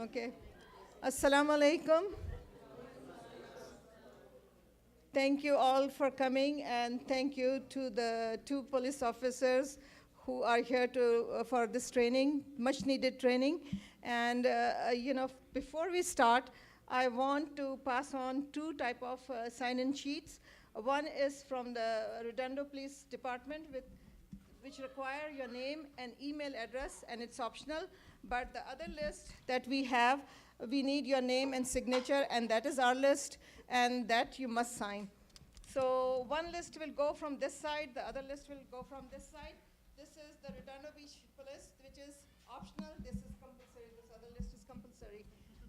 Okay. Assalamu alaikum. Thank you all for coming, and thank you to the two police officers who are here for this training, much needed training. And before we start, I want to pass on two type of sign-in sheets. One is from the Redondo Police Department, which require your name and email address, and it's optional. But the other list that we have, we need your name and signature, and that is our list, and that you must sign. So one list will go from this side, the other list will go from this side. This is the Redondo Beach Police, which is optional. This is compulsory. This other list is compulsory.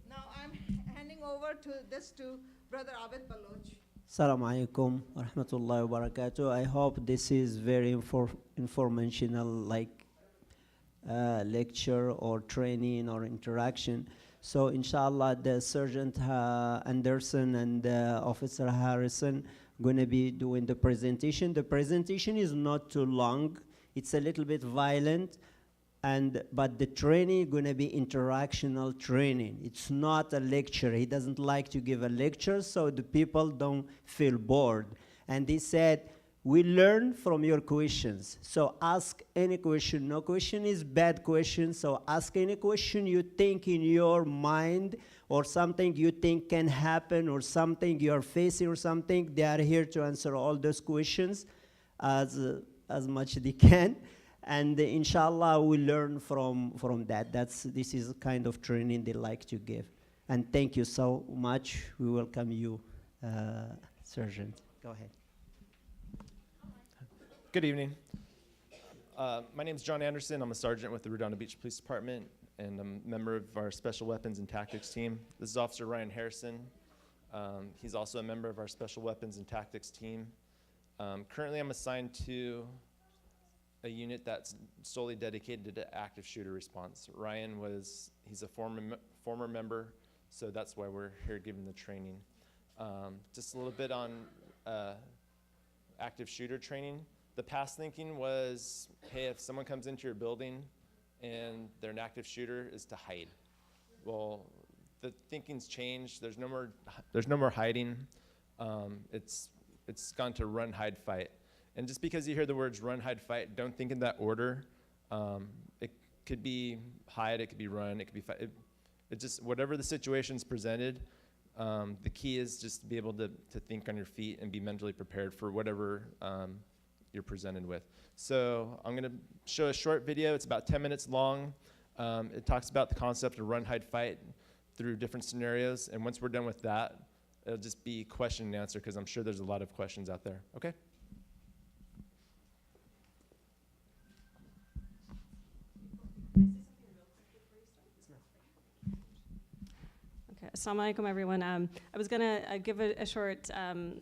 Now I'm handing over to Brother Abid Baloch. Assalamu alaikum wa rahmatullahi wa barakatuh. I hope this is very informational, like lecture or training or interaction. So inshallah, the Sergeant Anderson and Officer Harrison going to be doing the presentation. The presentation is not too long. It's a little bit violent, but the training is going to be interactional training. It's not a lecture. He doesn't like to give a lecture, so the people don't feel bored. And he said, we learn from your questions. So ask any question. No question is bad question, so ask any question you think in your mind, or something you think can happen, or something you're facing or something. They are here to answer all those questions as much as they can. And inshallah, we learn from that. This is the kind of training they like to give. And thank you so much. We welcome you, Sergeant. Go ahead. Good evening. My name is John Anderson. I'm a sergeant with the Redondo Beach Police Department, and I'm a member of our Special Weapons and Tactics team. This is Officer Ryan Harrison. He's also a member of our Special Weapons and Tactics team. Currently, I'm assigned to a unit that's solely dedicated to active shooter response. He's a former member, so that's why we're here giving the training. Just a little bit on active shooter training. The past thinking was, hey, if someone comes into your building and they're an active shooter, is to hide. Well, the thinking's changed. There's no more hiding. It's gone to run, hide, fight. And just because you hear the words run, hide, fight, don't think in that order. It could be hide, it could be run, it could be fight. It just, whatever the situation's presented, the key is just to be able to think on your feet and be mentally prepared for whatever you're presented with. So I'm gonna show a short video. It's about 10 minutes long. It talks about the concept of run, hide, fight through different scenarios. And once we're done with that, it'll just be question and answer, because I'm sure there's a lot of questions out there. Okay? Assalamu alaikum, everyone. I was going to give a short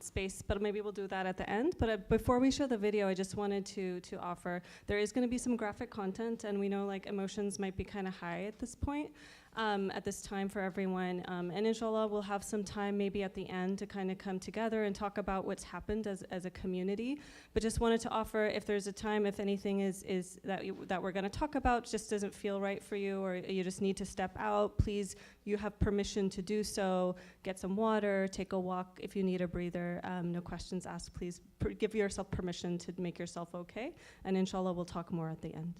space, but maybe we'll do that at the end. But before we show the video, I just wanted to offer, there is going to be some graphic content, and we know like emotions might be kind of high at this point. At this time for everyone. And inshallah, we'll have some time maybe at the end to kind of come together and talk about what's happened as a community. But just wanted to offer, if there's a time, if anything is that we're gonna talk about just doesn't feel right for you, or you just need to step out, please, you have permission to do so. Get some water, take a walk if you need a breather. No questions asked, please give yourself permission to make yourself okay. And inshallah, we'll talk more at the end.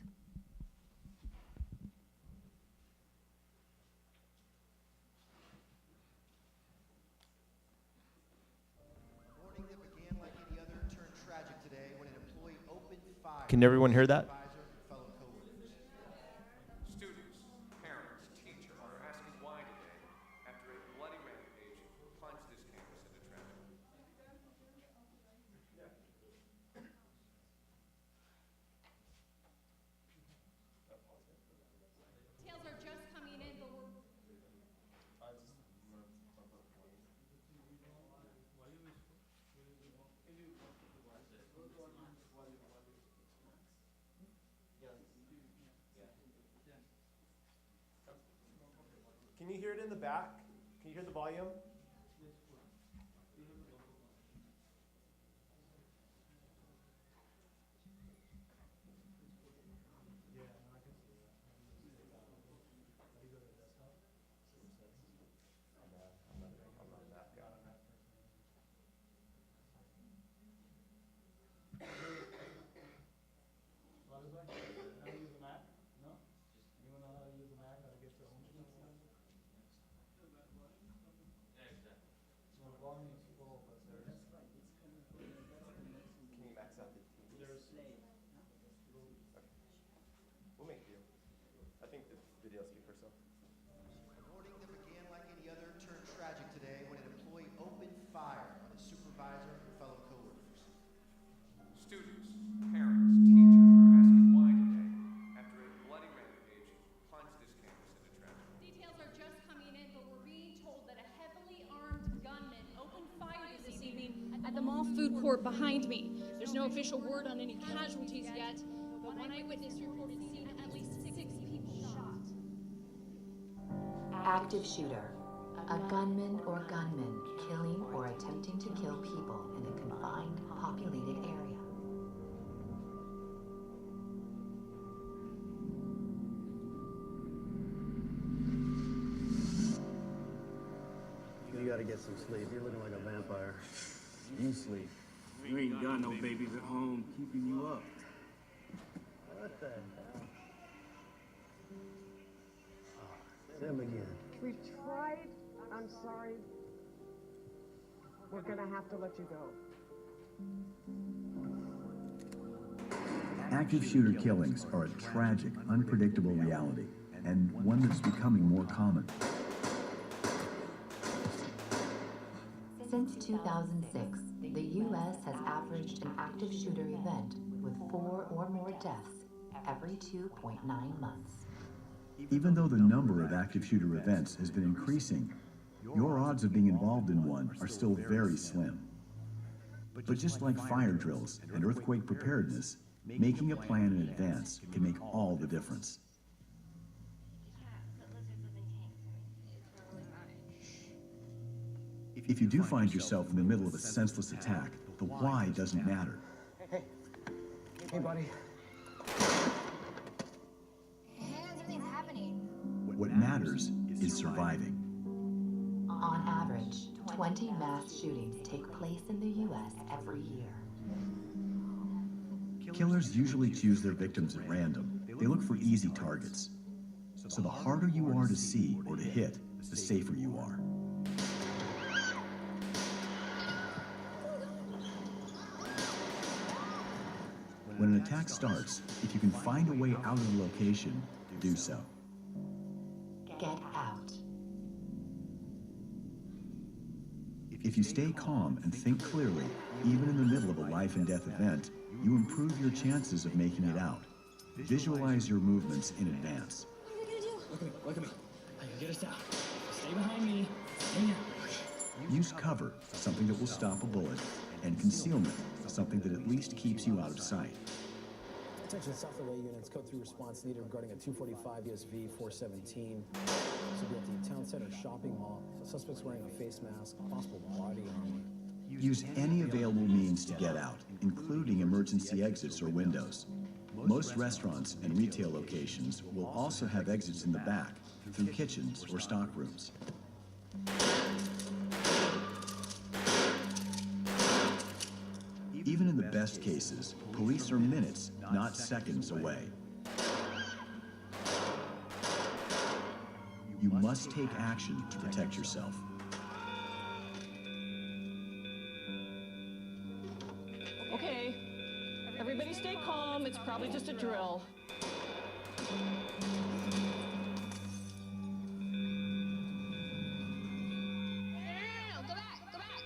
Can everyone hear that? Students, parents, teachers are asking why today, after a bloody rampage, plunged this campus into tragedy. Details are just coming in, but we're Can you hear it in the back? Can you hear the volume? food court behind me. There's no official word on any casualties yet, but one eyewitness reported seeing at least 6 people shot. Active shooter. A gunman or gunmen killing or attempting to kill people in a confined, populated area. You gotta get some sleep. You're looking like a vampire. You sleep. You ain't got no babies at home keeping you up. What the hell? Them again. We've tried. I'm sorry. We're gonna have to let you go. Active shooter killings are a tragic, unpredictable reality, and one that's becoming more common. Since 2006, the U.S. has averaged an active shooter event with 4 or more deaths every 2.9 months. Even though the number of active shooter events has been increasing, your odds of being involved in one are still very slim. But just like fire drills and earthquake preparedness, making a plan in advance can make all the difference. If you do find yourself in the middle of a senseless attack, the why doesn't matter. Hey, buddy. Something's happening. What matters is surviving. On average, 20 mass shootings take place in the U.S. every year. Killers usually choose their victims at random. They look for easy targets. So the harder you are to see or to hit, the safer you are. When an attack starts, if you can find a way out of the location, do so. Get out. If you stay calm and think clearly, even in the middle of a life and death event, you improve your chances of making it out. Visualize your movements in advance. What are you gonna do? Look at me. I can get us out. Stay behind me. Stay here. Use cover, something that will stop a bullet, and concealment, something that at least keeps you out of sight. Attention South LA units, code 3 response needed regarding a 245 ESV 417. This will be at the town center shopping mall. Suspects wearing a face mask, possible body armor. Use any available means to get out, including emergency exits or windows. Most restaurants and retail locations will also have exits in the back, through kitchens or stock rooms. Even in the best cases, police are minutes, not seconds away. You must take action to protect yourself. Okay. Everybody stay calm. It's probably just a drill. Go back! Go back!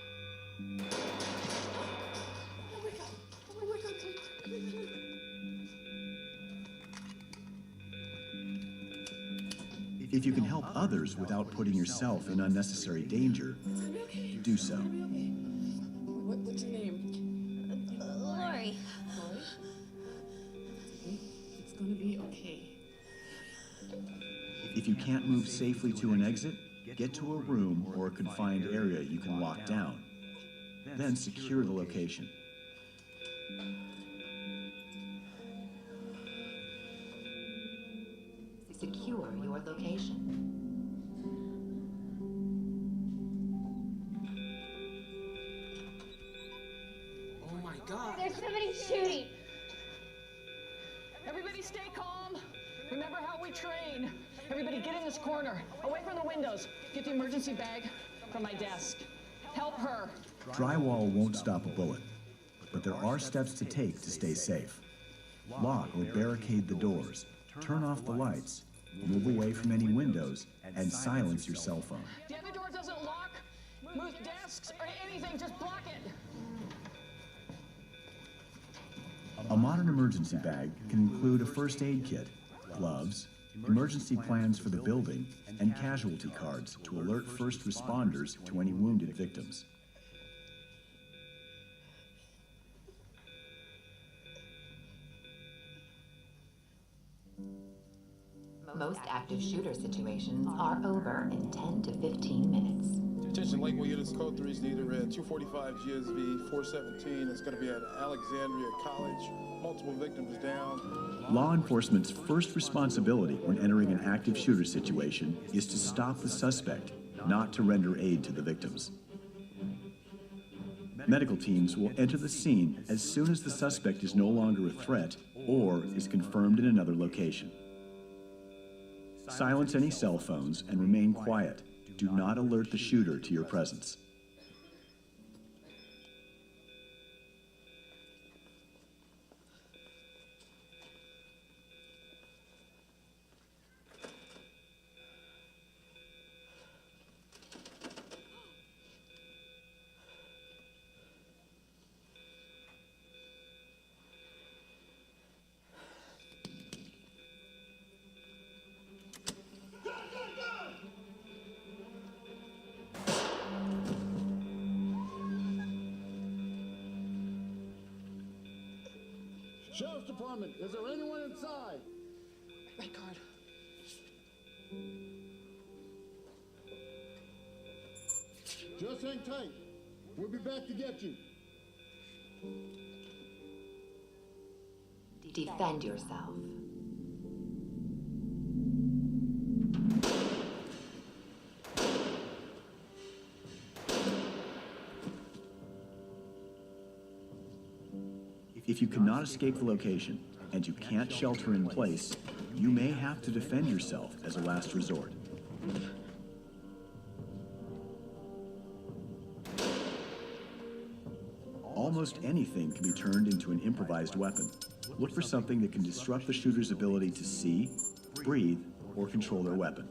If you can help others without putting yourself in unnecessary danger, do so. What's your name? Lori. It's gonna be okay. If you can't move safely to an exit, get to a room or a confined area you can lock down. Then secure the location. Secure your location. Oh my God. There's somebody shooting. Everybody stay calm. Remember how we train. Everybody get in this corner, away from the windows. Get the emergency bag from my desk. Help her. Drywall won't stop a bullet, but there are steps to take to stay safe. Lock or barricade the doors, turn off the lights, move away from any windows, and silence your cell phone. The other door doesn't lock. Move desks or anything, just block it. A modern emergency bag can include a first aid kit, gloves, emergency plans for the building, and casualty cards to alert first responders to any wounded victims. Most active shooter situations are over in 10 to 15 minutes. Attention Lakeway units, code 3 is needed at 245 GSV 417. It's going to be at Alexandria College. Multiple victims down. Law enforcement's first responsibility when entering an active shooter situation is to stop the suspect, not to render aid to the victims. Medical teams will enter the scene as soon as the suspect is no longer a threat or is confirmed in another location. Silence any cell phones and remain quiet. Do not alert the shooter to your presence. Sheriff's Department, is there anyone inside? Red card. Just hang tight. We'll be back to get you. Defend yourself. If you cannot escape the location and you can't shelter in place, you may have to defend yourself as a last resort. Almost anything can be turned into an improvised weapon. Look for something that can disrupt the shooter's ability to see, breathe, or control their weapon.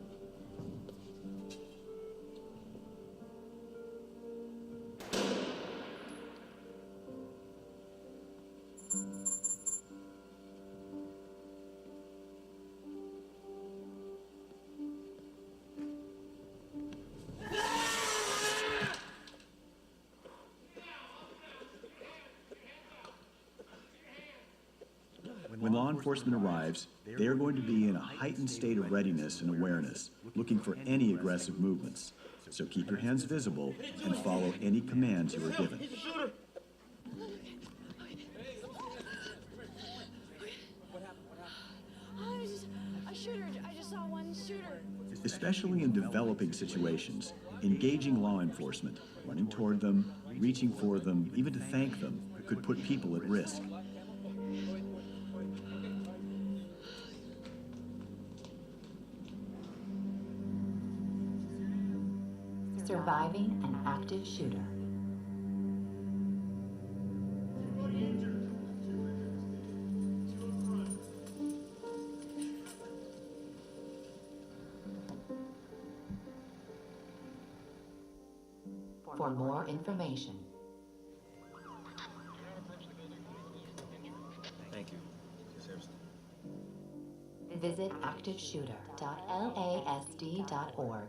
When law enforcement arrives, they are going to be in a heightened state of readiness and awareness, looking for any aggressive movements. So keep your hands visible and follow any commands you are given. A shooter. I just saw one shooter. Especially in developing situations, engaging law enforcement, running toward them, reaching for them, even to thank them, could put people at risk. Surviving an active shooter. For more information, Thank you. visit activeshooter.lasd.org.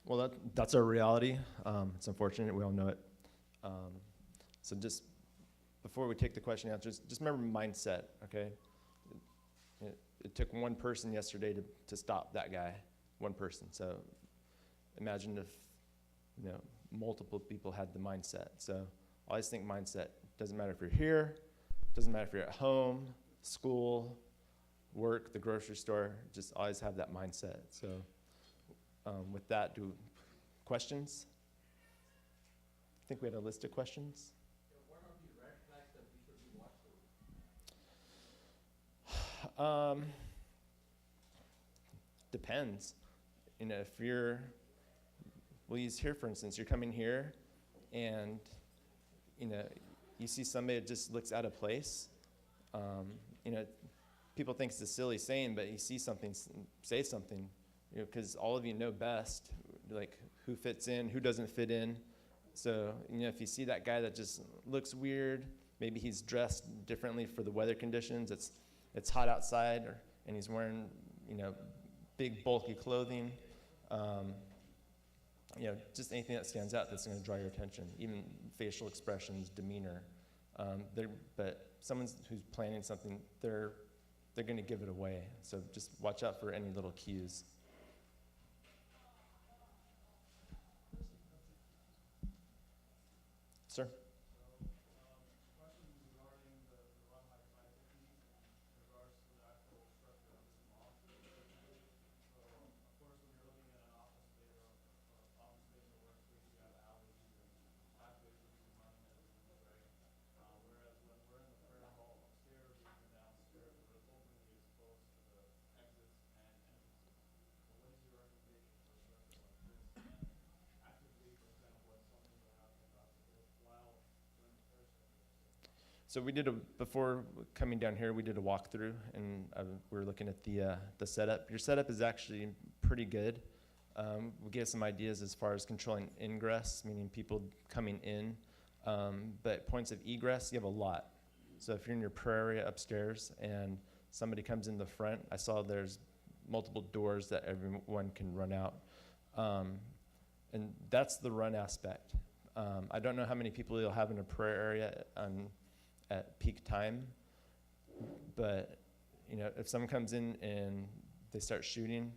Well, that's our reality. It's unfortunate, we all know it. So just before we take the question and answers, just remember mindset, okay? It took one person yesterday to stop that guy, one person. So imagine if, multiple people had the mindset. So I always think mindset. Doesn't matter if you're here, doesn't matter if you're at home, school, work, the grocery store, just always have that mindset. So with that, questions? I think we had a list of questions. What are the red flags that we should be watching? Depends. If you're, we'll use here for instance, you're coming here and, you see somebody that just looks out of place. People think it's a silly saying, but you see something, say something. Because all of you know best, like who fits in, who doesn't fit in. So, if you see that guy that just looks weird, maybe he's dressed differently for the weather conditions, it's hot outside, and he's wearing, big bulky clothing, just anything that stands out that's going to draw your attention, even facial expressions, demeanor. But someone who's planning something, they're going to give it away. So just watch out for any little cues. Sir? So before coming down here, we did a walkthrough, and we were looking at the setup. Your setup is actually pretty good. We gave some ideas as far as controlling ingress, meaning people coming in, but points of egress, you have a lot. So if you're in your prayer area upstairs and somebody comes in the front, I saw there's multiple doors that everyone can run out. And that's the run aspect. I don't know how many people you'll have in a prayer area at peak time, but if someone comes in and they start shooting,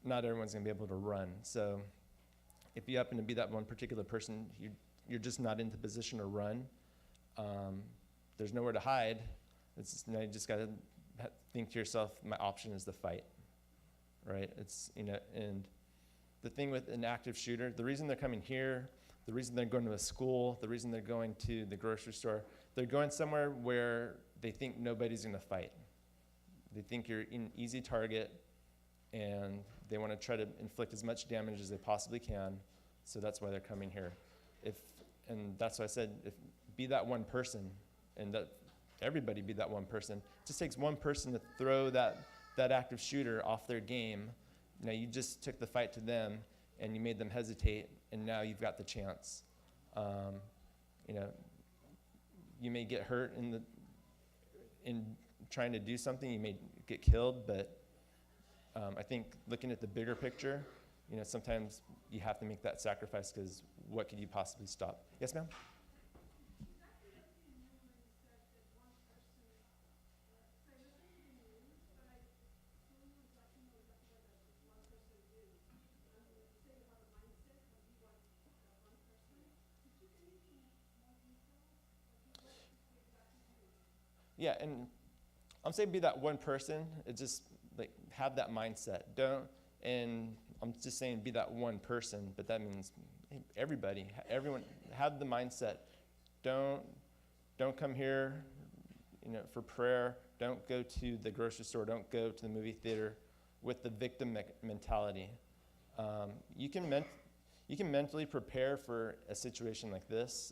not everyone's going to be able to run. So if you happen to be that one particular person, you're just not in the position to run. There's nowhere to hide. You just got to think to yourself, my option is the fight, right? And the thing with an active shooter, the reason they're coming here, the reason they're going to a school, the reason they're going to the grocery store, they're going somewhere where they think nobody's going to fight. They think you're an easy target, and they want to try to inflict as much damage as they possibly can, so that's why they're coming here. And that's why I said, be that one person, and that everybody be that one person. It just takes one person to throw that active shooter off their game. Now you just took the fight to them, and you made them hesitate, and now you've got the chance. You may get hurt in trying to do something. You may get killed, but I think looking at the bigger picture, sometimes you have to make that sacrifice, because what could you possibly stop? Yes, ma'am? Yeah, and I'm saying be that one person. It just have that mindset. And I'm just saying be that one person, but that means everyone have the mindset. Don't come here, for prayer. Don't go to the grocery store. Don't go to the movie theater with the victim mentality. You can mentally prepare for a situation like this,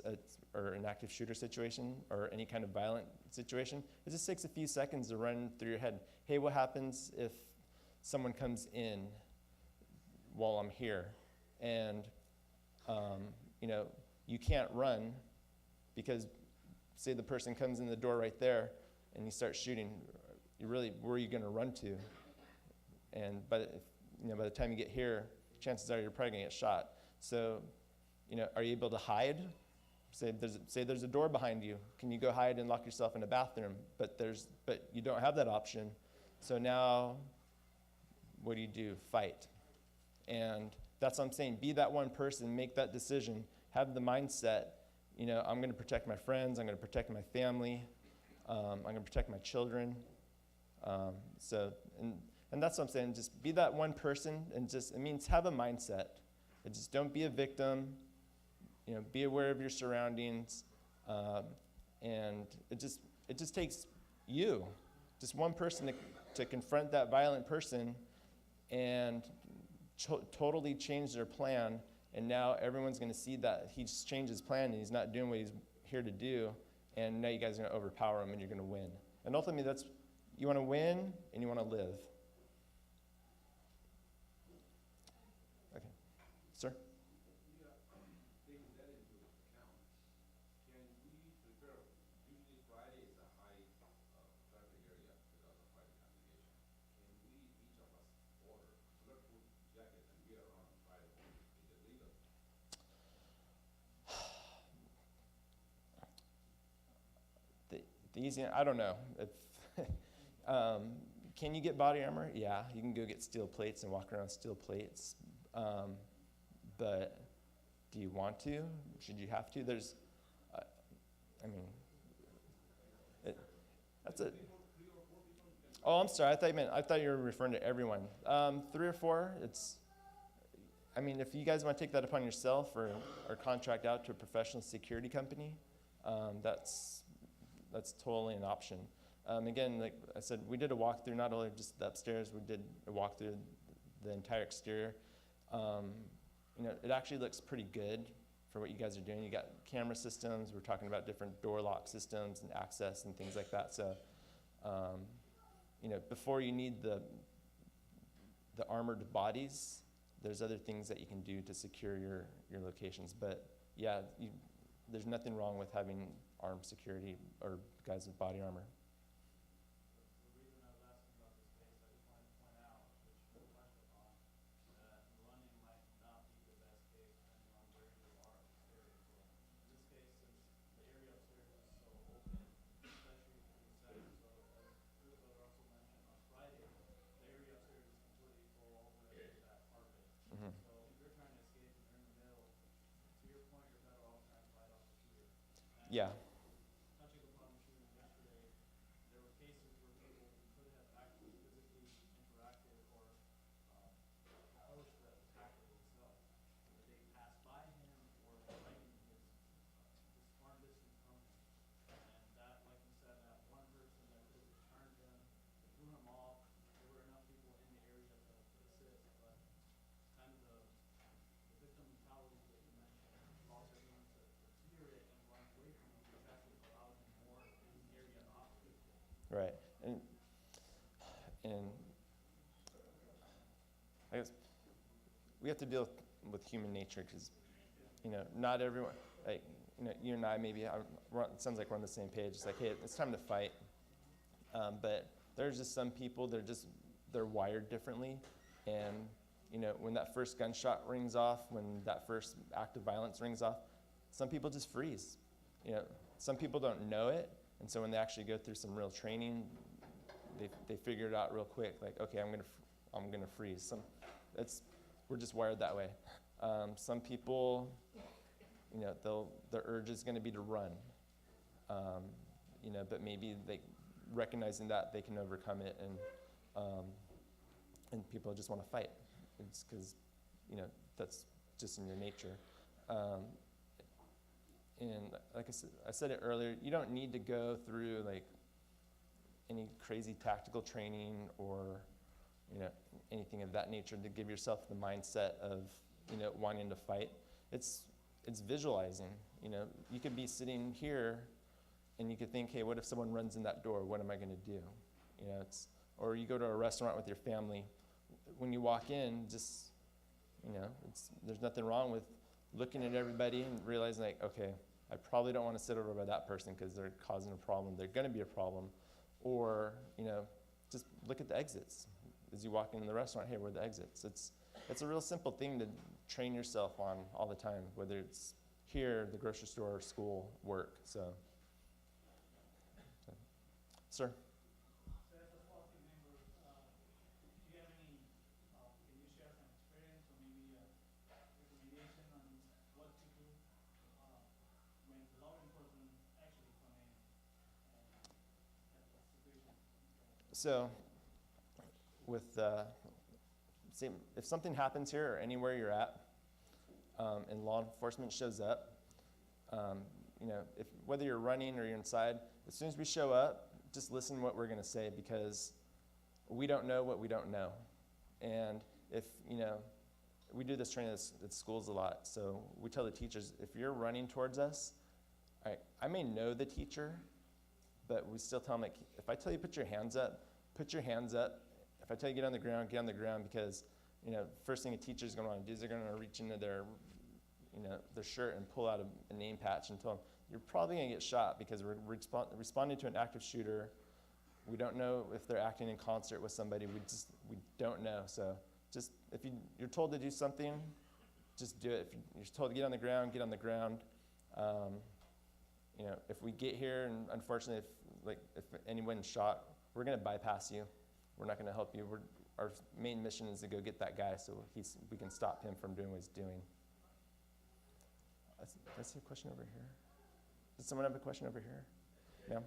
or an active shooter situation, or any kind of violent situation. It just takes a few seconds to run through your head. Hey, what happens if someone comes in while I'm here? And, you can't run, because say the person comes in the door right there and you start shooting, where are you going to run to? And by the time you get here, chances are you're probably going to get shot. So, are you able to hide? Say there's a door behind you. Can you go hide and lock yourself in a bathroom? But you don't have that option. So now, what do? Fight. And that's what I'm saying. Be that one person. Make that decision. Have the mindset. I'm going to protect my friends. I'm going to protect my family. I'm going to protect my children. And that's what I'm saying. Just be that one person, and it means have a mindset. And just don't be a victim. Be aware of your surroundings, and it just takes you, just one person to confront that violent person, and totally change their plan. And now everyone's going to see that he's changed his plan and he's not doing what he's here to do. And now you guys are going to overpower him, and you're going to win. And ultimately, you want to win and you want to live. Okay, sir. the easy, I don't know. If can you get body armor? Yeah, you can go get steel plates and walk around with steel plates. But do you want to? Should you have to? There's, I mean, that's it. Oh, I'm sorry. I thought you were referring to everyone. 3 or 4. I mean, if you guys want to take that upon yourself or contract out to a professional security company, that's totally an option. Again, like I said, we did a walkthrough, not only just the upstairs, we did a walkthrough the entire exterior. It actually looks pretty good for what you guys are doing. You got camera systems. We're talking about different door lock systems and access and things like that. So, before you need the armored bodies, there's other things that you can do to secure your locations. But yeah, there's nothing wrong with having armed security or guys with body armor. Yeah. Touching upon the shooting yesterday, there were cases where people could have actually physically interacted or approached the attacker himself. Whether they passed by him or lighting his arm distance from him. And that, like you said, that one person that could have returned him, they threw him off. There were enough people in the area to assist, but kind of the victim mentality that you mentioned caused everyone to fear it and run away from it, which actually allowed him more in the area to operate. Right. And I guess we have to deal with human nature because, not everyone, like, you and I maybe, it sounds like we're on the same page. It's like, hey, it's time to fight. But there's just some people, they're wired differently. And, when that first gunshot rings off, when that first act of violence rings off, some people just freeze. Some people don't know it. And so when they actually go through some real training, they figure it out real quick. Like, okay, I'm gonna freeze. We're just wired that way. Some people, their urge is gonna be to run. But maybe recognizing that they can overcome it, and people just want to fight. It's because, that's just in your nature. And like I said it earlier, you don't need to go through like any crazy tactical training or anything of that nature to give yourself the mindset of wanting to fight. It's visualizing. You could be sitting here and you could think, hey, what if someone runs in that door? What am I going to do? Or you go to a restaurant with your family. When you walk in, just there's nothing wrong with looking at everybody and realizing, like, okay, I probably don't want to sit over by that person because they're causing a problem. They're going to be a problem. Or, just look at the exits. As you walk into the restaurant, hey, where are the exits? It's a real simple thing to train yourself on all the time, whether it's here, the grocery store, school, work. So. Sir? So, if something happens here or anywhere you're at, and law enforcement shows up, whether you're running or you're inside, as soon as we show up, just listen to what we're going to say because we don't know what we don't know. And if, we do this training at schools a lot, so we tell the teachers, if you're running towards us, I may know the teacher, but we still tell them, like, if I tell you put your hands up, put your hands up. If I tell you get on the ground because, first thing a teacher's going to want to do is they're going to reach into their shirt and pull out a name patch and tell them, you're probably going to get shot because we're responding to an active shooter. We don't know if they're acting in concert with somebody. We don't know. So just if you're told to do something, just do it. If you're told to get on the ground, get on the ground. If we get here and unfortunately, like if anyone's shot, we're going to bypass you. We're not going to help you. Our main mission is to go get that guy so we can stop him from doing what he's doing. I see a question over here. Does someone have a question over here? Yeah?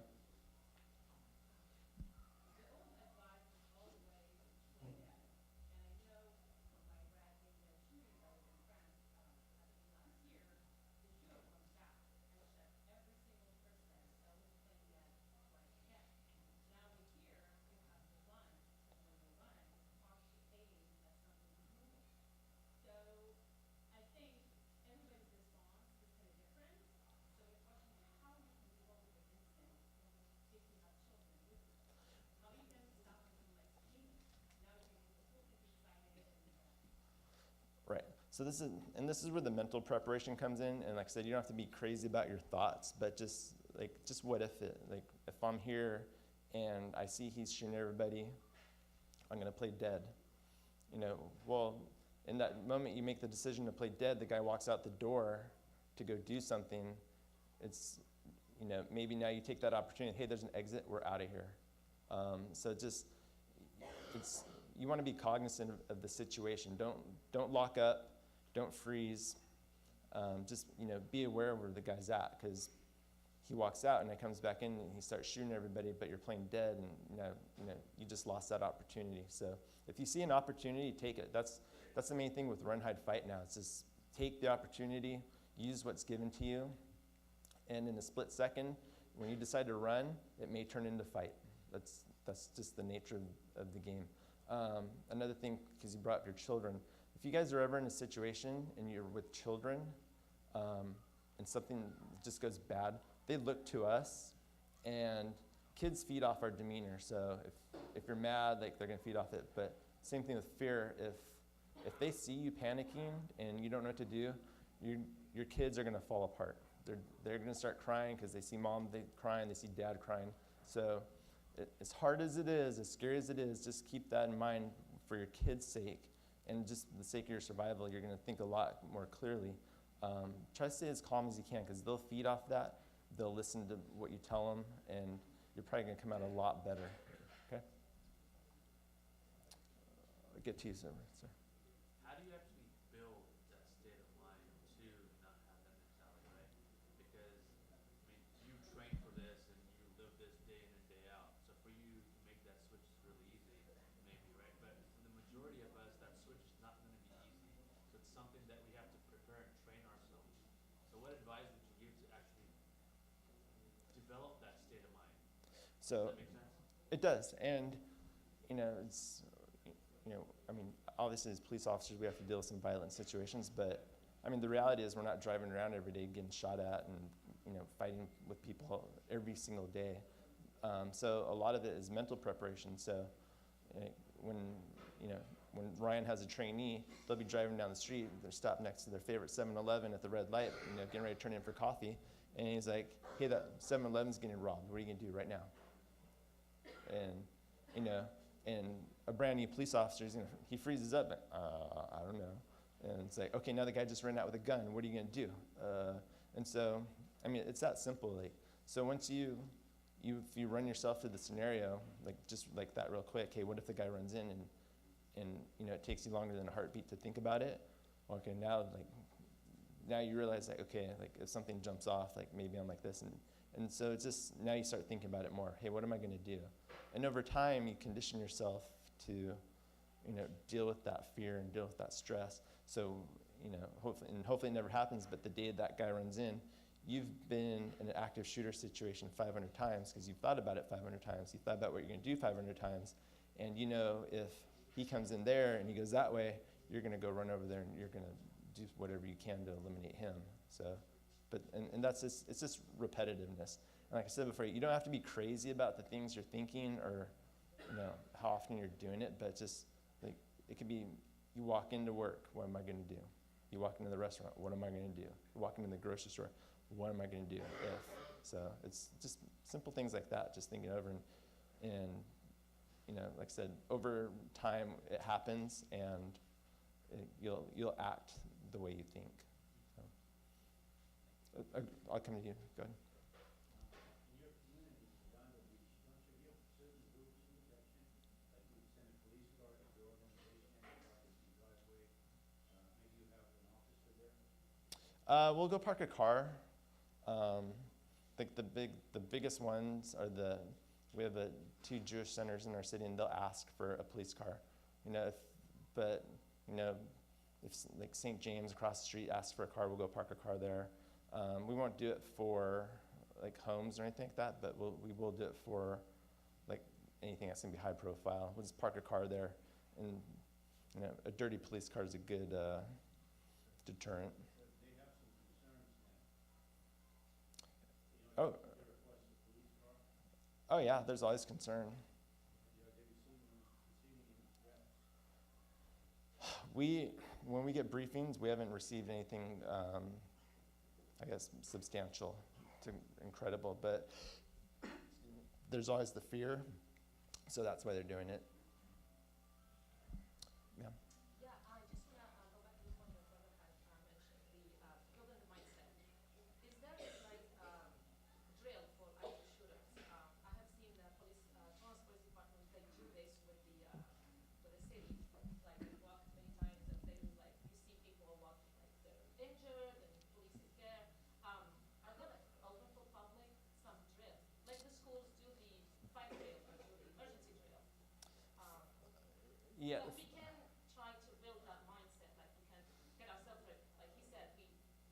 Right. So this is where the mental preparation comes in. And like I said, you don't have to be crazy about your thoughts, but just what if it, like if I'm here and I see he's shooting everybody, I'm gonna play dead. Well, in that moment you make the decision to play dead, the guy walks out the door to go do something. It's, maybe now you take that opportunity, hey, there's an exit, we're out of here. So you want to be cognizant of the situation. Don't lock up, don't freeze. Just be aware of where the guy's at, because he walks out and he comes back in and he starts shooting everybody, but you're playing dead, and you just lost that opportunity. So if you see an opportunity, take it. That's the main thing with run, hide, fight now. It's just take the opportunity, use what's given to you, and in a split second, when you decide to run, it may turn into fight. That's just the nature of the game. Another thing, because you brought up your children, if you guys are ever in a situation and you're with children and something just goes bad, they look to us, and kids feed off our demeanor. So if you're mad, like they're gonna feed off it. But same thing with fear. If they see you panicking and you don't know what to do, your kids are gonna fall apart. They're gonna start crying because they see mom crying, they see dad crying. So as hard as it is, as scary as it is, just keep that in mind for your kids' sake, and just the sake of your survival. You're gonna think a lot more clearly. Try to stay as calm as you can, because they'll feed off that. They'll listen to what you tell them, and you're probably gonna come out a lot better, okay? I'll get to you, sir. How do you actually build that state of mind to not have that mentality, right? Because, you train for this and you live this day in and day out. So for you to make that switch is really easy, maybe, right? But for the majority of us, that switch is not going to be easy. So it's something that we have to prepare and train ourselves. So what advice would you give to actually develop that state of mind? So Does that make sense? it does, and obviously as police officers we have to deal with some violent situations, but the reality is we're not driving around every day getting shot at and fighting with people every single day. So a lot of it is mental preparation. So when Ryan has a trainee, they'll be driving down the street, they're stopped next to their favorite 7-Eleven at the red light, getting ready to turn in for coffee, and he's like, hey, that 7-Eleven's getting robbed, what are you gonna do right now? And and a brand new police officer, he freezes up, I don't know. And it's like, okay, now the guy just ran out with a gun, what are you gonna do? And so, it's that simple. So once if you run yourself through the scenario, just like that real quick, hey, what if the guy runs in and it takes you longer than a heartbeat to think about it? Okay, now you realize okay, if something jumps off, maybe I'm like this, and so it's just, now you start thinking about it more. Hey, what am I gonna do? And over time, you condition yourself to, deal with that fear and deal with that stress. So, hopefully it never happens, but the day that guy runs in, you've been in an active shooter situation 500 times because you've thought about it 500 times. You thought about what you're gonna do 500 times. And if he comes in there and he goes that way, you're gonna go run over there and you're gonna do whatever you can to eliminate him. So, and that's just, it's just repetitiveness. And like I said before, you don't have to be crazy about the things you're thinking or how often you're doing it, but just it could be, you walk into work, what am I gonna do? You walk into the restaurant, what am I gonna do? You walk into the grocery store, what am I gonna do so it's just simple things like that, just thinking over and like I said, over time it happens, and you'll act the way you think. So, I'll come to you, go ahead. In your community, Redondo, We'll go park a car. Like the biggest ones are we have 2 Jewish centers in our city, and they'll ask for a police car. If like St. James across the street asks for a car, we'll go park a car there. We won't do it for like homes or anything like that, but we will do it for like anything that's gonna be high profile. We'll just park a car there, and a dirty police car is a good deterrent. Oh yeah, there's always concern. When we get briefings, we haven't received anything, I guess, substantial to incredible, but there's always the fear, so that's why they're doing it. Yeah. Yeah, I just want to go back to the point your brother had mentioned, the building the mindset. Is there like drill for active shooters? I have seen the Toronto Police Department take 2 days with the city, like they walk many times, and they like you see people walking like they're injured and police is there. Are they like open for public some drill, like the schools do the fight drill or do the emergency drill? Yeah. But we can try to build that mindset, like we can get ourselves ready. Like he said,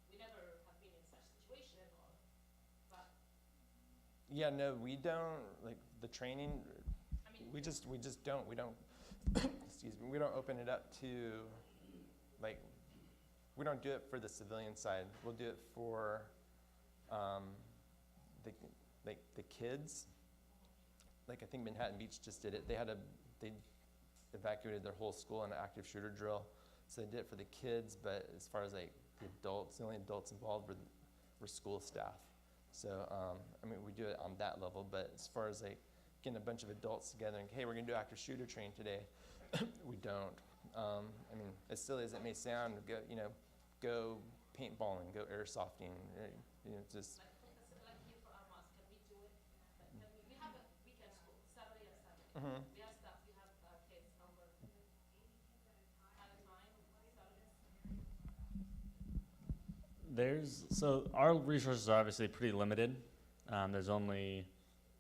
we never have been in such situation, but Yeah, no, we don't, like, the training, we just don't, excuse me, we don't open it up to, like, we don't do it for the civilian side. We'll do it for, the kids. Like, I think Manhattan Beach just did it. They evacuated their whole school in an active shooter drill. So they did it for the kids, but as far as, like, the adults, the only adults involved were school staff. So, we do it on that level, but as far as like getting a bunch of adults together and, hey, we're gonna do active shooter training today, we don't. As silly as it may sound, go paintballing, go airsofting, just. like here for our mosque, can we do it? We have a weekend school, Saturday and Sunday. Mm-hmm. We have staff, we have kids over at a time. So our resources are obviously pretty limited. There's only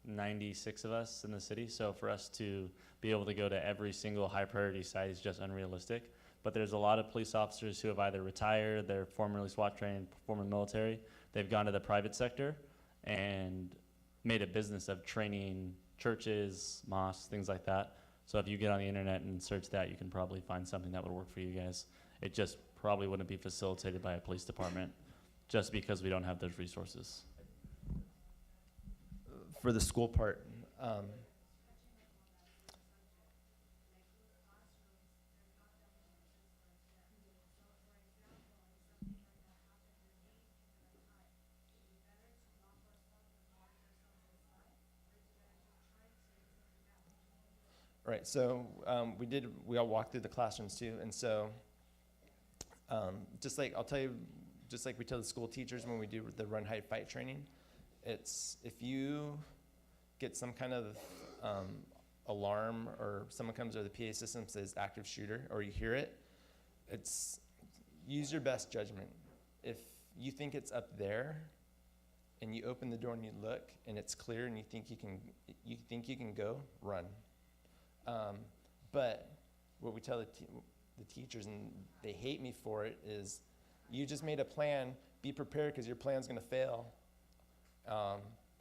96 of us in the city, so for us to be able to go to every single high priority site is just unrealistic. But there's a lot of police officers who have either retired, they're formerly SWAT trained, former military, they've gone to the private sector and made a business of training churches, mosques, things like that. So if you get on the internet and search that, you can probably find something that would work for you guys. It just probably wouldn't be facilitated by a police department just because we don't have those resources. For the school part, right, so we all walked through the classrooms too, and so just like we tell the school teachers when we do the run, hide, fight training, it's if you get some kind of alarm or someone comes over the PA system says active shooter or you hear it, use your best judgment. If you think it's up there and you open the door and you look and it's clear and you think you can go, run. But what we tell the teachers, and they hate me for it, is you just made a plan, be prepared because your plan's gonna fail.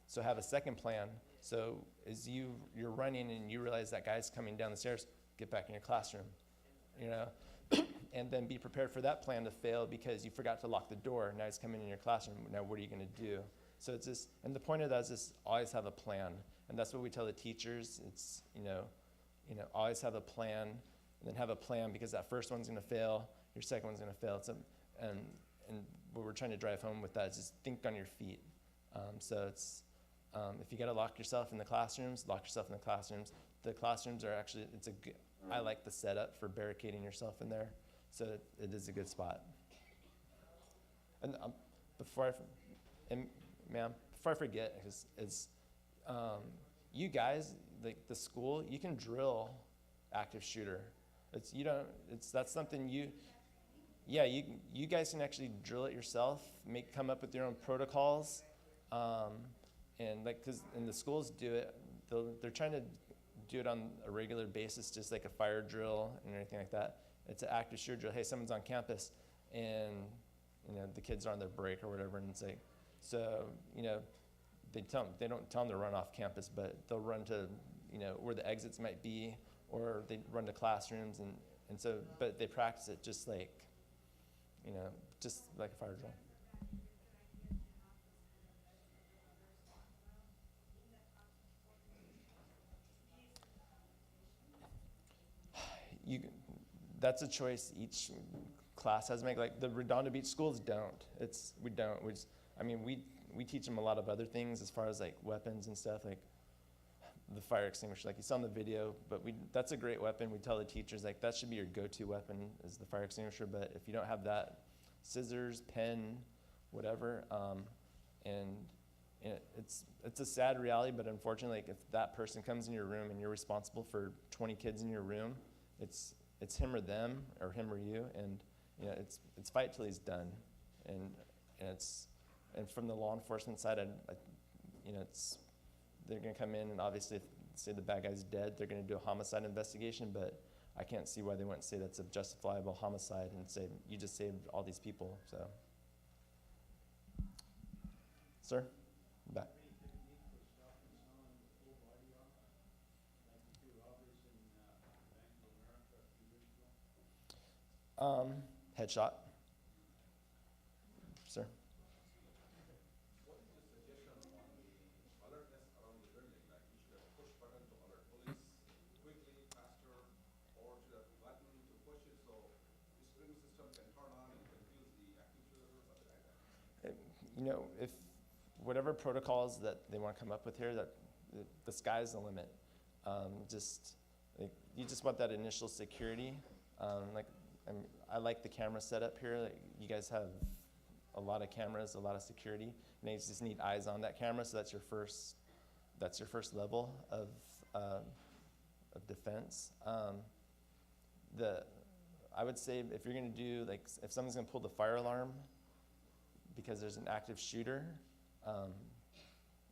So have a second plan. So as you're running and you realize that guy's coming down the stairs, get back in your classroom, and then be prepared for that plan to fail because you forgot to lock the door. Now he's coming in your classroom. Now what are you gonna do? So it's just, and the point of that is just always have a plan. And that's what we tell the teachers. It's, always have a plan, and then have a plan because that first one's gonna fail, your second one's gonna fail. And what we're trying to drive home with that is just think on your feet. So it's, if you gotta lock yourself in the classrooms, lock yourself in the classrooms. The classrooms are actually, I like the setup for barricading yourself in there. So it is a good spot. And before I forget, you guys, like the school, you can drill active shooter. That's something Yeah, you guys can actually drill it yourself, come up with your own protocols, and like, and the schools do it. They're trying to do it on a regular basis, just like a fire drill and everything like that. It's an active shooter drill. Hey, someone's on campus, and the kids are on their break or whatever, and it's like, so they don't tell them to run off campus, but they'll run to where the exits might be, or they run to classrooms, and so, but they practice it just like a fire drill. That's a choice each class has to make. Like the Redondo Beach schools don't. We don't. We teach them a lot of other things as far as like weapons and stuff, like the fire extinguisher, like you saw in the video. But that's a great weapon. We tell the teachers like that should be your go-to weapon is the fire extinguisher. But if you don't have that, scissors, pen, whatever, and it's a sad reality. But unfortunately, like if that person comes in your room and you're responsible for 20 kids in your room, it's him or them, or him or you, and it's fight till he's done, and from the law enforcement side, they're gonna come in and obviously if say the bad guy's dead, they're gonna do a homicide investigation, but I can't see why they wouldn't say that's a justifiable homicide and say you just saved all these people. So, sir, back. Headshot. Sir. What is the suggestion on the alertness around the building? Like you should have push button to alert police quickly, faster, or should have button to push it so the sprinkler system can turn on and confuse the active shooter or something like that? If whatever protocols that they want to come up with here, that the sky's the limit. You just want that initial security. I like the camera setup here. Like, you guys have a lot of cameras, a lot of security, and you just need eyes on that camera. So that's your first level of defense. I would say if you're going to do if someone's going to pull the fire alarm because there's an active shooter,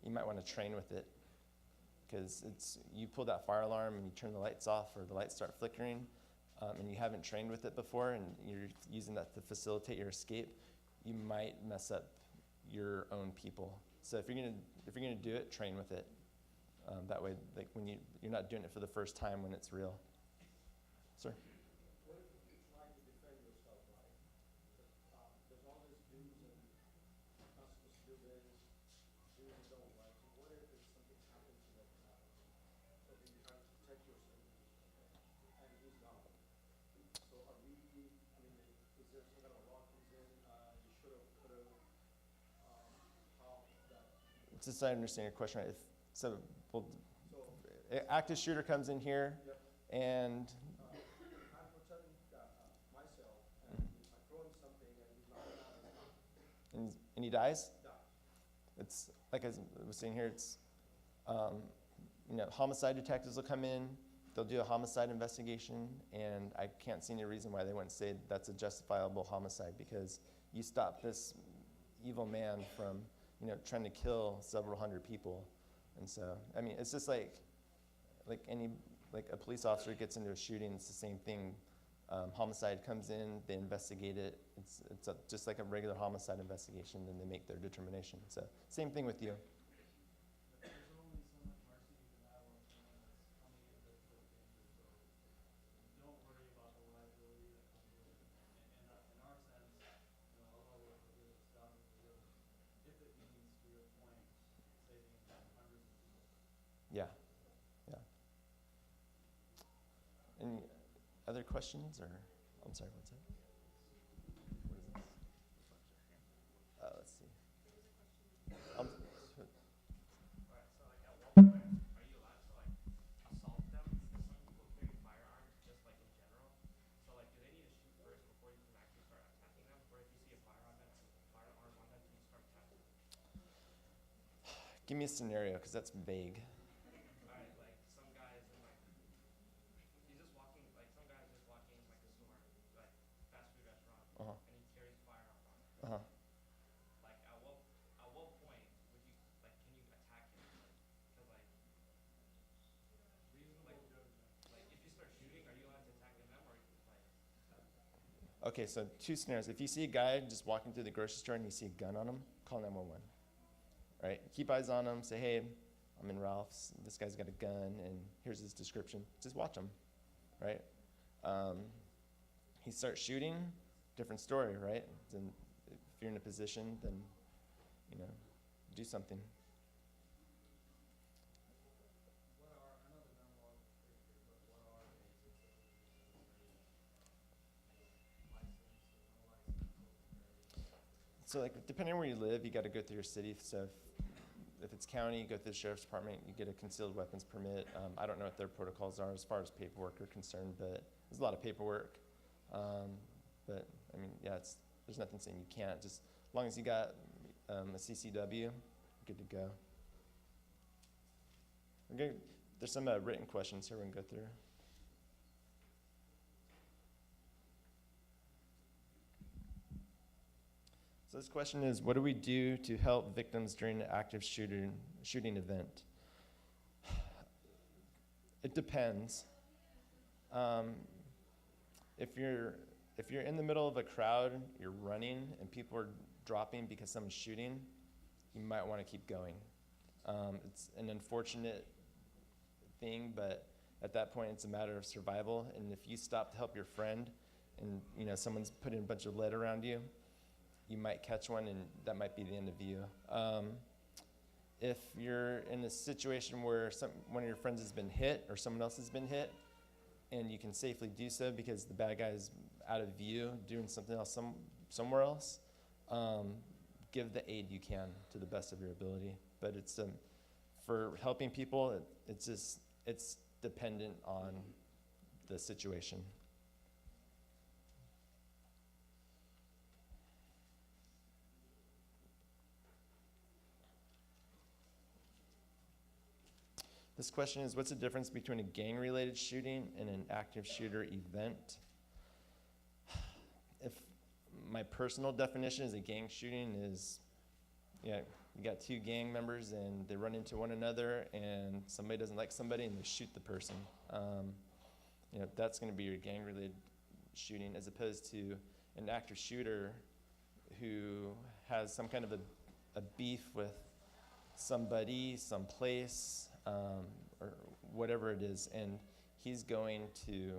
you might want to train with it because you pull that fire alarm and you turn the lights off or the lights start flickering. And you haven't trained with it before, and you're using that to facilitate your escape, you might mess up your own people. So if you're gonna do it, train with it. That way, like when you're not doing it for the first time when it's real. Sir. What if it's like to defend yourself, right? There's all these do's and not supposed to do this, do and don't, right? So what if something happens to that child? So then you try to protect yourself, and he's gone. So is there some kind of law comes in, you should have, could have, how that? Just so I understand your question, right? Active shooter comes in here, yep. And I'm protecting myself, and I throw him something, and he's not gonna and he dies. die. It's like I was saying here. It's homicide detectives will come in. They'll do a homicide investigation, and I can't see any reason why they wouldn't say that's a justifiable homicide because you stop this evil man from, trying to kill several hundred people. And so, it's just like a police officer gets into a shooting, it's the same thing. Homicide comes in, they investigate it. It's just like a regular homicide investigation, then they make their determination. So, same thing with you. Yeah. Any other questions, or I'm sorry, what's that? What is this? Let's see. Alright, so at what point are you allowed to assault them? Because some people carry firearms just in general. So do they need to shoot first before you can actually start attacking them? Or if you see a firearm on them, can you start attacking them? Give me a scenario, because that's vague. Some guys in he's just walking, some guys just walking a store, fast food restaurant, Okay, so two scenarios. If you see a guy just walking through the grocery store and you see a gun on him, call 911. Right? Keep eyes on him. Say, hey, I'm in Ralph's. This guy's got a gun, and here's his description. Just watch him. Right? He starts shooting, different story, right? Then if you're in a position, then, do something. So, like, depending on where you live, you got to go through your city. So, if it's county, you go through the sheriff's department, you get a concealed weapons permit. I don't know what their protocols are as far as paperwork are concerned, but there's a lot of paperwork. But, I mean, yeah, there's nothing saying you can't. Just as long as you got a CCW, good to go. Okay, there's some written questions here we can go through. So this question is, what do we do to help victims during an active shooting event? It depends. If you're in the middle of a crowd, you're running, and people are dropping because someone's shooting, you might want to keep going. It's an unfortunate thing, but at that point, it's a matter of survival. And if you stop to help your friend, and someone's putting a bunch of lead around you, you might catch one, and that might be the end of you. If you're in a situation where one of your friends has been hit or someone else has been hit, and you can safely do so because the bad guy is out of view, doing something else somewhere else, give the aid you can to the best of your ability. But it's for helping people, it's dependent on the situation. This question is, what's the difference between a gang-related shooting and an active shooter event? If my personal definition is a gang shooting is, you got two gang members and they run into one another and somebody doesn't like somebody and they shoot the person. That's going to be your gang-related shooting, as opposed to an active shooter who has some kind of a beef with somebody, someplace, or whatever it is, and he's going to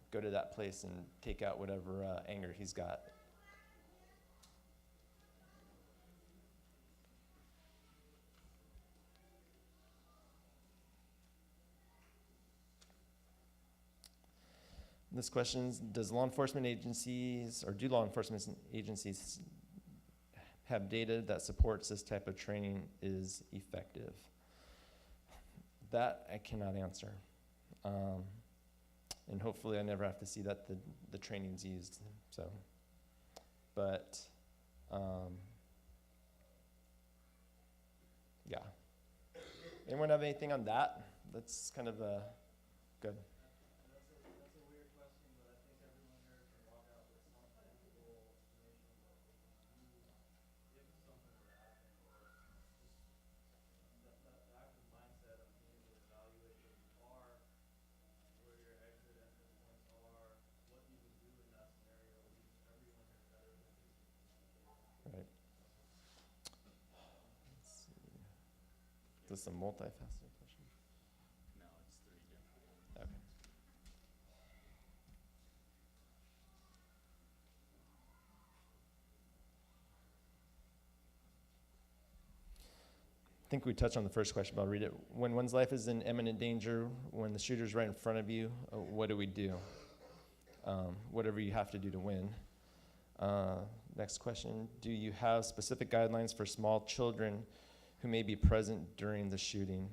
go to that place and take out whatever anger he's got. This question is, do law enforcement agencies have data that supports this type of training is effective? That I cannot answer. And hopefully I never have to see that the training's used. But yeah. Anyone have anything on that? That's kind of good. Is this a multifaceted question? No, it's 3 different. Okay. I think we touched on the first question, but I'll read it. When one's life is in imminent danger, when the shooter's right in front of you, what do we do? Whatever you have to do to win. Next question, do you have specific guidelines for small children who may be present during the shooting?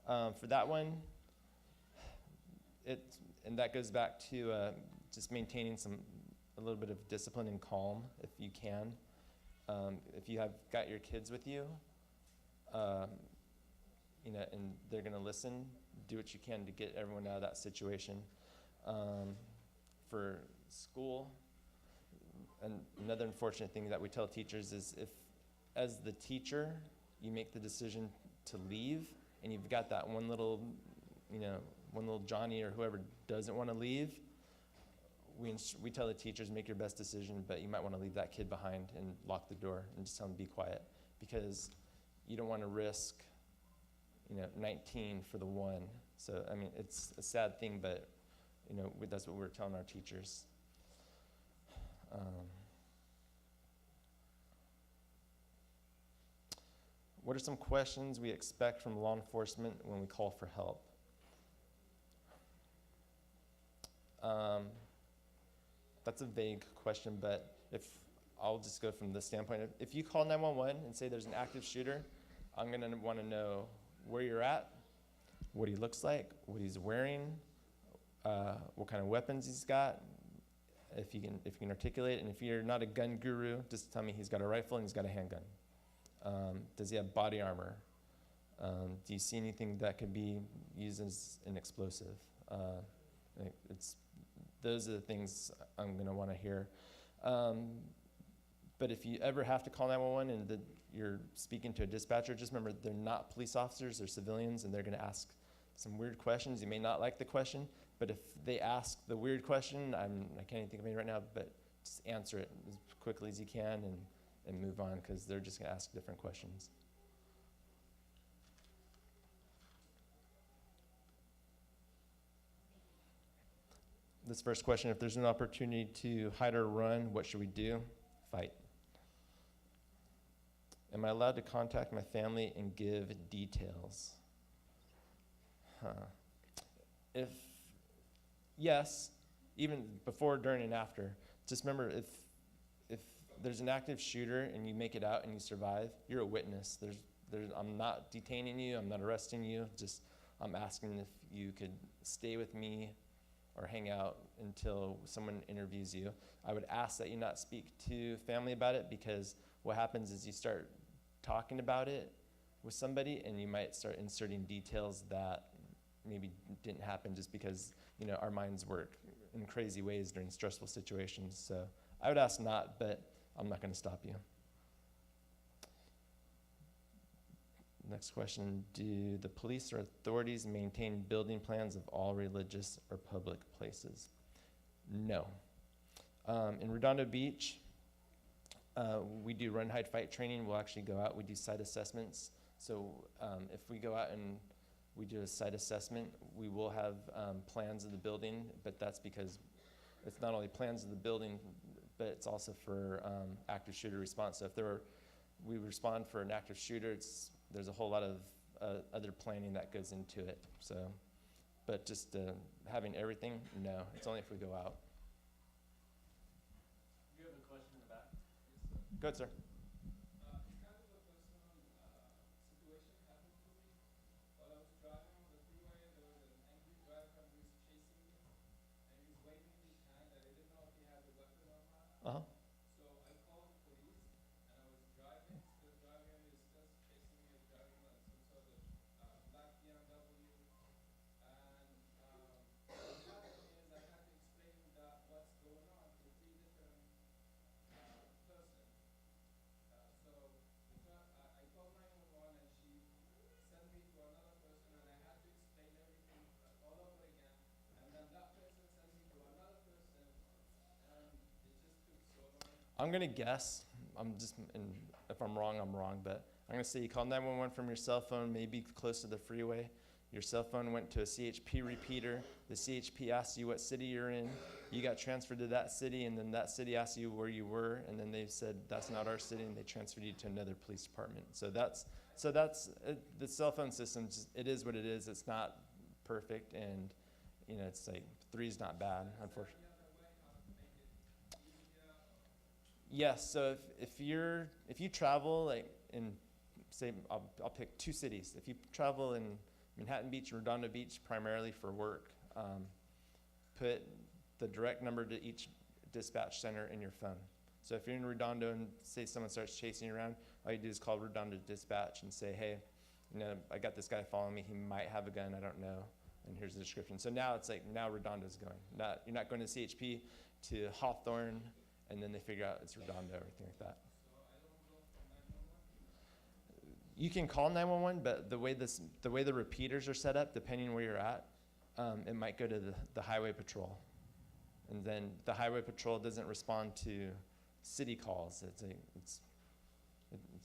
For that one, and that goes back to just maintaining a little bit of discipline and calm if you can. If you have got your kids with you, and they're gonna listen, do what you can to get everyone out of that situation. For school, and another unfortunate thing that we tell teachers is, if as the teacher you make the decision to leave and you've got that one little Johnny or whoever doesn't want to leave, we tell the teachers, make your best decision, but you might want to leave that kid behind and lock the door and just tell them to be quiet, because you don't want to risk, 19 for the one. So, I mean, it's a sad thing, but, that's what we're telling our teachers. What are some questions we expect from law enforcement when we call for help? That's a vague question, but I'll just go from the standpoint of, if you call 911 and say there's an active shooter, I'm gonna wanna know where you're at, what he looks like, what he's wearing, what kind of weapons he's got, if you can articulate, and if you're not a gun guru, just tell me he's got a rifle and he's got a handgun. Does he have body armor? Do you see anything that could be used as an explosive? Those are the things I'm going to want to hear. But if you ever have to call 911 and you're speaking to a dispatcher, just remember they're not police officers, they're civilians, and they're going to ask some weird questions. You may not like the question, but if they ask the weird question, I can't even think of any right now, but just answer it as quickly as you can and move on, because they're just going to ask different questions. This first question, if there's an opportunity to hide or run, what should we do? Fight. Am I allowed to contact my family and give details? If yes, even before, during, and after, just remember if there's an active shooter and you make it out and you survive, you're a witness. I'm not detaining you, I'm not arresting you, just I'm asking if you could stay with me or hang out until someone interviews you. I would ask that you not speak to family about it, because what happens is you start talking about it with somebody and you might start inserting details that maybe didn't happen, just because our minds work in crazy ways during stressful situations. So I would ask not, but I'm not going to stop you. Next question, do the police or authorities maintain building plans of all religious or public places? No. In Redondo Beach, we do run, hide, fight training. We'll actually go out, we do site assessments. So if we go out and we do a site assessment, we will have plans of the building, but that's because it's not only plans of the building, but it's also for active shooter response. So if we respond for an active shooter, there's a whole lot of other planning that goes into it. So, but just having everything, no, it's only if we go out. You have a question in the back? Go ahead, sir. It's kind of a personal situation happened to me. While I was driving on the freeway, there was an angry driver who was chasing me, and he was waving his hand. I didn't know if he had a weapon or not. Uh-huh. So I called the police, and I was driving, still driving, and he was still chasing me. I was driving on some sort of black BMW. And what happened is I had to explain that what's going on to three different persons. So I called 911, and she sent me to another person, and I had to explain everything all over again. And then that person sent me to another person, and it just took so long. I'm gonna guess, and if I'm wrong, I'm wrong, but I'm gonna say you called 911 from your cell phone, maybe close to the freeway. Your cell phone went to a CHP repeater. The CHP asked you what city you're in. You got transferred to that city, and then that city asked you where you were, and then they said, that's not our city, and they transferred you to another police department. So that's the cell phone system, it is what it is. It's not perfect, and it's like 3 is not bad, unfortunately. Yes, so if you travel, like in, say, I'll pick 2 cities. If you travel in Manhattan Beach and Redondo Beach primarily for work, put the direct number to each dispatch center in your phone. So if you're in Redondo and say someone starts chasing you around, all you do is call Redondo Dispatch and say, hey, I got this guy following me, he might have a gun, I don't know, and here's the description. So now it's like, now Redondo's going. You're not going to CHP, to Hawthorne, and then they figure out it's Redondo or anything like that. You can call 911, but the way the repeaters are set up, depending on where you're at, it might go to the highway patrol. And then the highway patrol doesn't respond to city calls. It's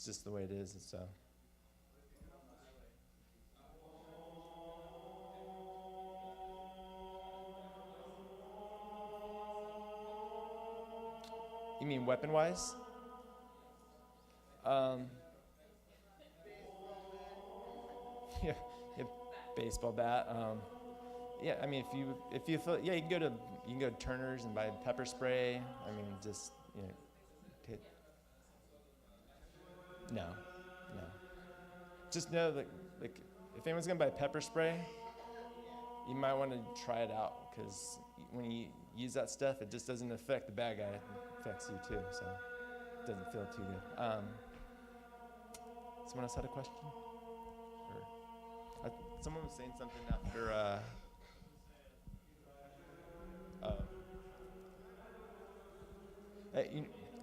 just the way it is. So. You mean weapon-wise? Yeah, baseball bat. Yeah, I mean, if you feel, yeah, you can go to Turner's and buy pepper spray. I mean, just no. Just know that like if anyone's gonna buy pepper spray, you might want to try it out because when you use that stuff, it just doesn't affect the bad guy; it affects you too. So it doesn't feel too good. Someone else had a question? Or, someone was saying something after.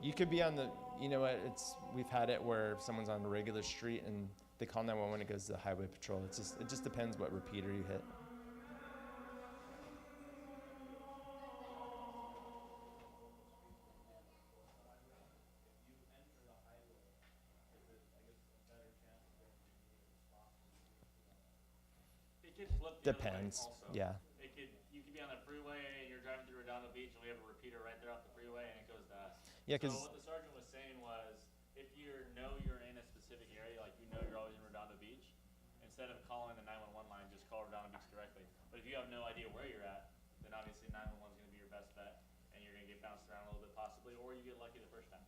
You could be on the, you know what, we've had it where someone's on a regular street and they call 911 when it goes to the highway patrol. It just depends what repeater you hit. It could flip the other way Depends, also. yeah. You could be on the freeway and you're driving through Redondo Beach and we have a repeater right there off the freeway and it goes to us. Yeah, so 'cause what the sergeant was saying was, if you're in a specific area, like you're always in Redondo Beach, instead of calling the 911 line, just call Redondo Beach directly. But if you have no idea where you're at, then obviously 911 is going to be your best bet, and you're going to get bounced around a little bit possibly, or you get lucky the first time.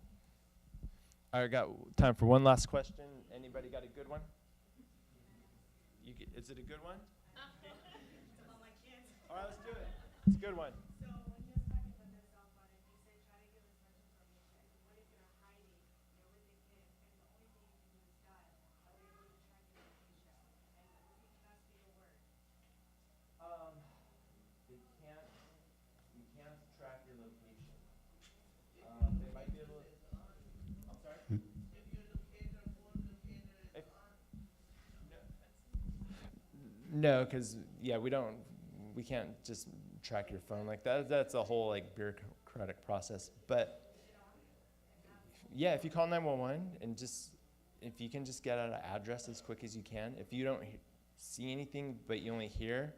I got time for one last question. Anybody got a good one? Is it a good one? All right, let's do it. It's a good one. You can't track your location. They might be able to. I'm sorry? No, because we can't just track your phone like that. That's a whole like bureaucratic process. But yeah, if you call 911 and if you can just get out an address as quick as you can. If you don't see anything but you only hear,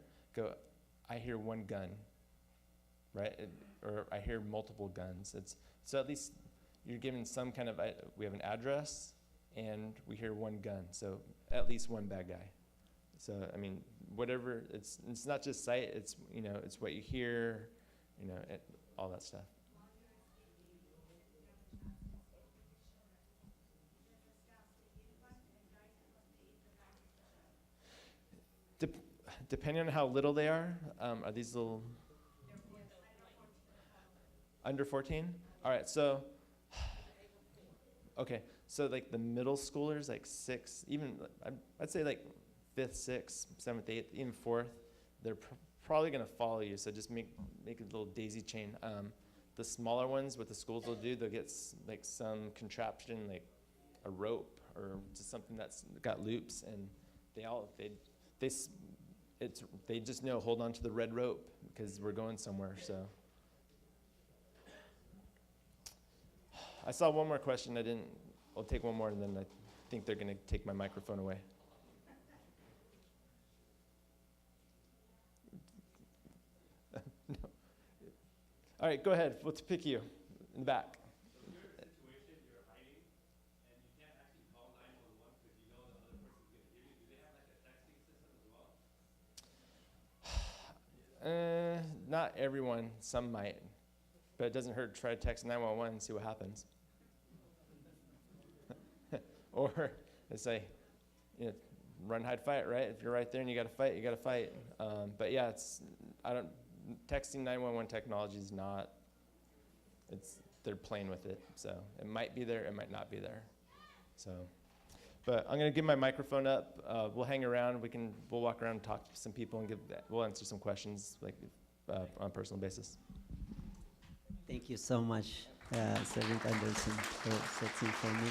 I hear one gun, right? Or I hear multiple guns. So at least you're given some kind of, we have an address and we hear one gun. So at least one bad guy. So, I mean, whatever, it's not just sight, it's what you hear, all that stuff. Depending on how little they are these little under 14? All right, so like the middle schoolers, like 6, even I'd say like 5th, 6th, 7th, 8th, even 4th, they're probably gonna follow you. So just make a little daisy chain. The smaller ones, what the schools will do, they'll get like some contraption, like a rope or just something that's got loops, and they just know, hold on to the red rope because we're going somewhere. So I saw one more question. I'll take one more and then I think they're gonna take my microphone away. No. All right, go ahead. Let's pick you in the back. So if you're in a situation, you're hiding, and you can't actually call 911 because you know the other person's going to hear you, do they have like a texting system as well? Not everyone. Some might. But it doesn't hurt to try to text 911 and see what happens. Or it's like, run, hide, fight, right? If you're right there and you got to fight, you got to fight. But yeah, texting 911 technology is not, they're playing with it. So it might be there, it might not be there. So, but I'm gonna give my microphone up. We'll hang around, we'll walk around and talk to some people and we'll answer some questions like on a personal basis. Thank you so much, Sergeant Anderson, for setting for me.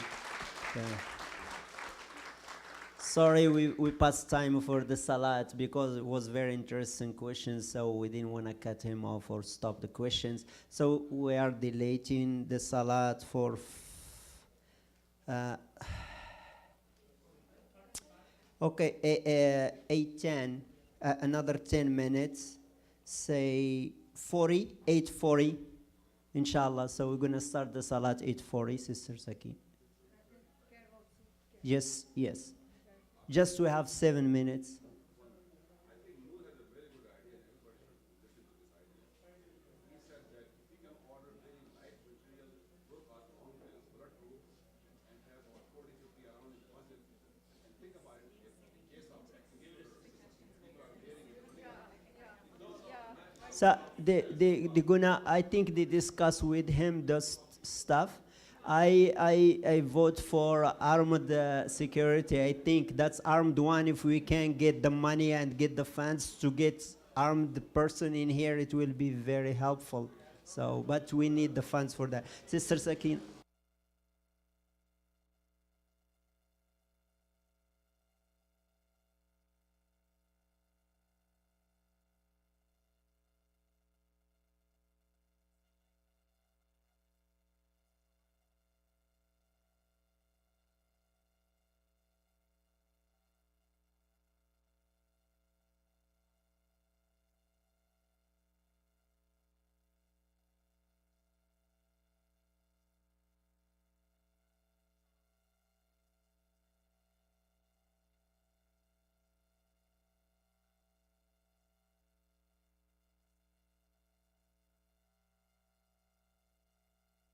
Sorry, we passed time for the salat because it was very interesting questions, so we didn't want to cut him off or stop the questions. So we are delaying the salat for okay, 8:10, another 10 minutes, say 8:40, inshallah. So we're gonna start the salat 8:40, Sister Saki. Yes, yes. Just we have 7 minutes. I think Lou has a very good idea, and everybody should listen to this idea. He said that if we can order very light material, low cost, long bills, bulletproof, and have about 40, 50 around his budget, and think about it, if in case of active shooter, people are wearing it. So they gonna, I think they discuss with him this stuff. I vote for armed security. I think that's armed one. If we can get the money and get the funds to get armed person in here, it will be very helpful. So, but we need the funds for that. Sister Sakin.